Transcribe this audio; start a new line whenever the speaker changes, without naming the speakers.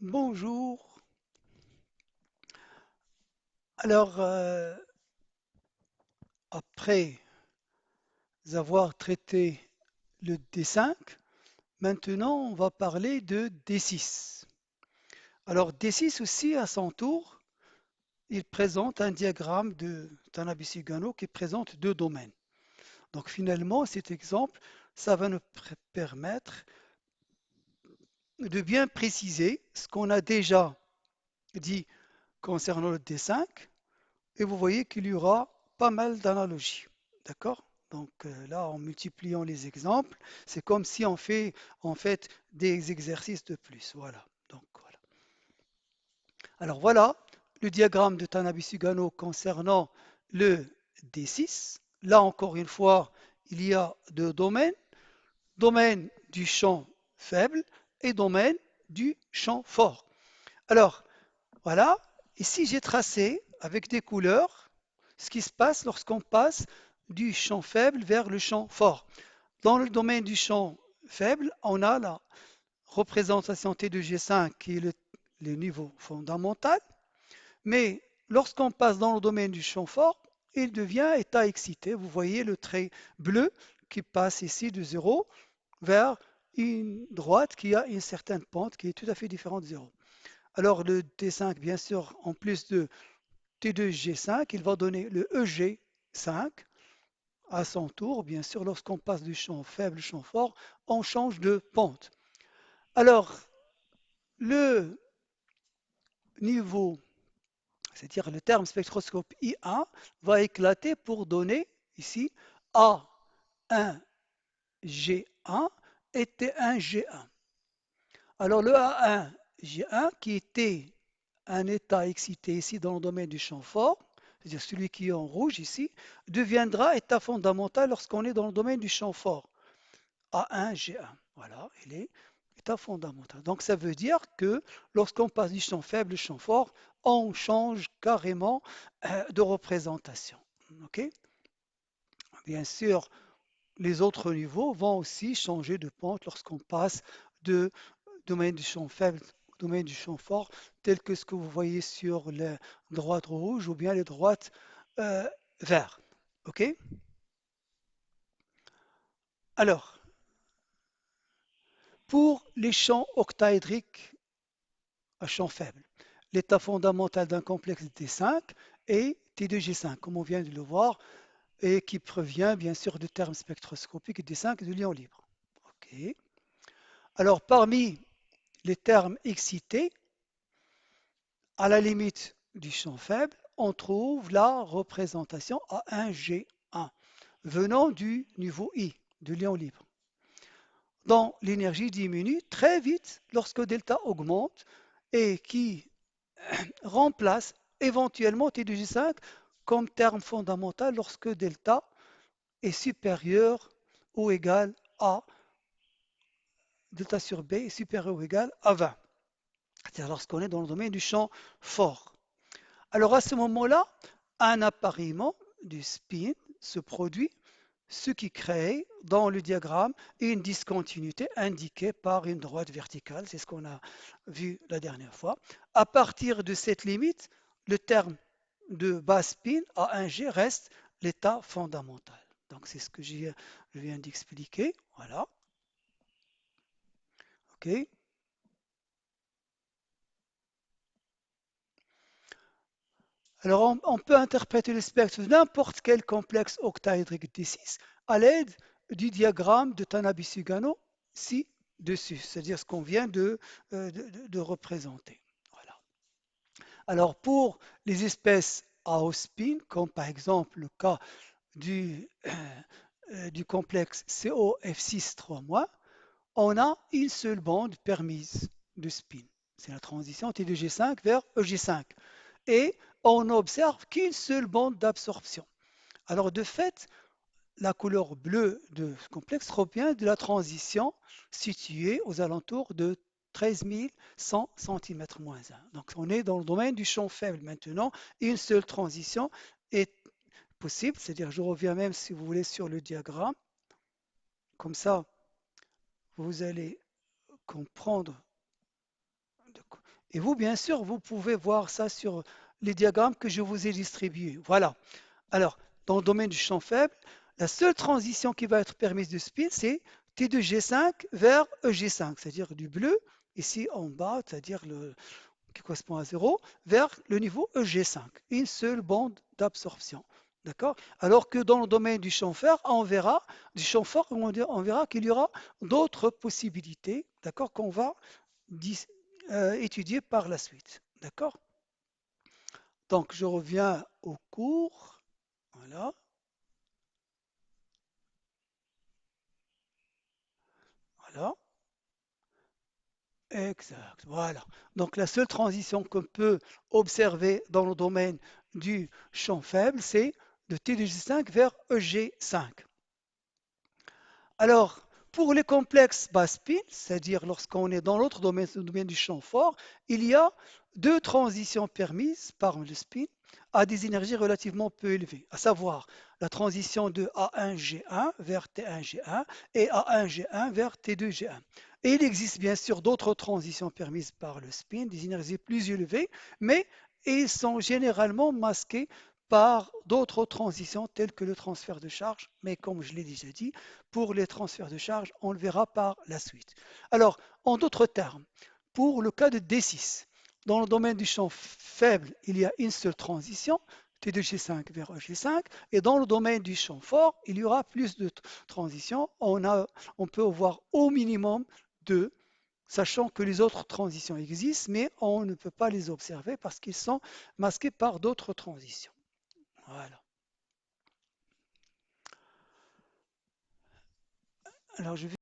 Bonjour. Alors, après avoir traité le D5, maintenant on va parler de D6. Alors, D6 aussi, à son tour, il présente un diagramme de Tanabe-Sugano qui présente deux domaines. Donc, finalement, cet exemple, ça va nous permettre de bien préciser ce qu'on a déjà dit concernant le D5. Et vous voyez qu'il y aura pas mal d'analogies. D'accord? Donc là, en multipliant les exemples, c'est comme si on fait en fait des exercices de plus. Voilà. Donc voilà. Alors voilà le diagramme de Tanabe-Sugano concernant le D6. Là encore une fois, il y a deux domaines, domaine du champ faible et domaine du champ fort. Alors voilà, ici j'ai tracé avec des couleurs ce qui se passe lorsqu'on passe du champ faible vers le champ fort. Dans le domaine du champ faible, on a la représentation T de G5 qui est le niveau fondamental, mais lorsqu'on passe dans le domaine du champ fort, il devient état excité. Vous voyez le trait bleu qui passe ici de 0 vers une droite qui a une certaine pente qui est tout à fait différente de 0. Alors le T5, bien sûr, en plus de T2G5, il va donner le EG5 à son tour. Bien sûr, lorsqu'on passe du champ faible au champ fort, on change de pente. Alors, le niveau, c'est-à-dire le terme spectroscope I1, va éclater pour donner ici A1G1 et T1G1. Alors, le A1G1, qui était un état excité ici dans le domaine du champ fort, c'est-à-dire celui qui est en rouge ici, deviendra état fondamental lorsqu'on est dans le domaine du champ fort. A1G1. Voilà, il est état fondamental. Donc ça veut dire que lorsqu'on passe du champ faible au champ fort, on change carrément de représentation. Ok? Bien sûr, les autres niveaux vont aussi changer de pente lorsqu'on passe de domaine du champ faible au domaine du champ fort, tel que ce que vous voyez sur les droites rouges ou bien les droites euh, vertes. Ok? Alors, pour les champs octaédriques à champ faible. L'état fondamental d'un complexe T5 est T2G5, comme on vient de le voir, et qui provient bien sûr du terme spectroscopique D5 de l'ion libre. Ok. Alors, parmi les termes excités, à la limite du champ faible, on trouve la représentation A1G1 venant du niveau I, de l'ion libre, dont l'énergie diminue très vite lorsque delta augmente et qui remplace éventuellement T2J5 comme terme fondamental lorsque delta est supérieur ou égal à delta sur B est supérieur ou égal à 20. C'est-à-dire lorsqu'on est dans le domaine du champ fort. Alors à ce moment-là, un appariement du spin se produit, ce qui crée dans le diagramme une discontinuité indiquée par une droite verticale. C'est ce qu'on a vu la dernière fois. À partir de cette limite, le terme de base spin A1G reste l'état fondamental. Donc c'est ce que je viens d'expliquer. Voilà. OK. Alors on peut interpréter le spectre de n'importe quel complexe octaédrique D6 à l'aide du diagramme de Tanabe-Sugano ci-dessus, c'est-à-dire ce qu'on vient de représenter. Voilà. Alors pour les espèces à haut spin, comme par exemple le cas du, du complexe COF6-3-, on a une seule bande permise de spin. C'est la transition T2G5 vers EG5. Et on n'observe qu'une seule bande d'absorption. Alors de fait, la couleur bleue de ce complexe provient de la transition située aux alentours de 13 100 cm-1. Donc on est dans le domaine du champ faible maintenant. Une seule transition est possible, c'est-à-dire je reviens même si vous voulez sur le diagramme. Comme ça, vous allez comprendre Et vous, bien sûr, vous pouvez voir ça sur les diagrammes que je vous ai distribués. Voilà. Alors, dans le domaine du champ faible, la seule transition qui va être permise de spin, c'est T2G5 vers EG5, c'est-à-dire du bleu, ici en bas, c'est-à-dire le qui correspond à 0, vers le niveau EG5, une seule bande d'absorption. D'accord? Alors que dans le domaine du champ fort, du champ fort, on verra qu'il y aura d'autres possibilités, d'accord, qu'on va étudier par la suite. D'accord? Donc, je reviens au cours. Voilà. Voilà. Exact. Voilà. Donc, la seule transition qu'on peut observer dans le domaine du champ faible, c'est de T2G5 vers EG5. Alors, pour les complexes bas spin, c'est-à-dire lorsqu'on est dans l'autre domaine, le domaine du champ fort, il y a deux transitions permises par le spin à des énergies relativement peu élevées, à savoir la transition de A1G1 vers T1G1 et A1G1 vers T2G1. Et il existe bien sûr d'autres transitions permises par le spin, des énergies plus élevées, mais ils sont généralement masqués par d'autres transitions telles que le transfert de charge. Mais comme je l'ai déjà dit, pour les transferts de charge, on le verra par la suite. Alors, en d'autres termes, pour le cas de D6, dans le domaine du champ faible, il y a une seule transition, T2G5 vers EG5, et dans le domaine du champ fort, il y aura plus de transitions. On peut avoir au minimum deux, sachant que les autres transitions existent, mais on ne peut pas les observer parce qu'ils sont masqués par d'autres transitions. Voilà. Alors, je vais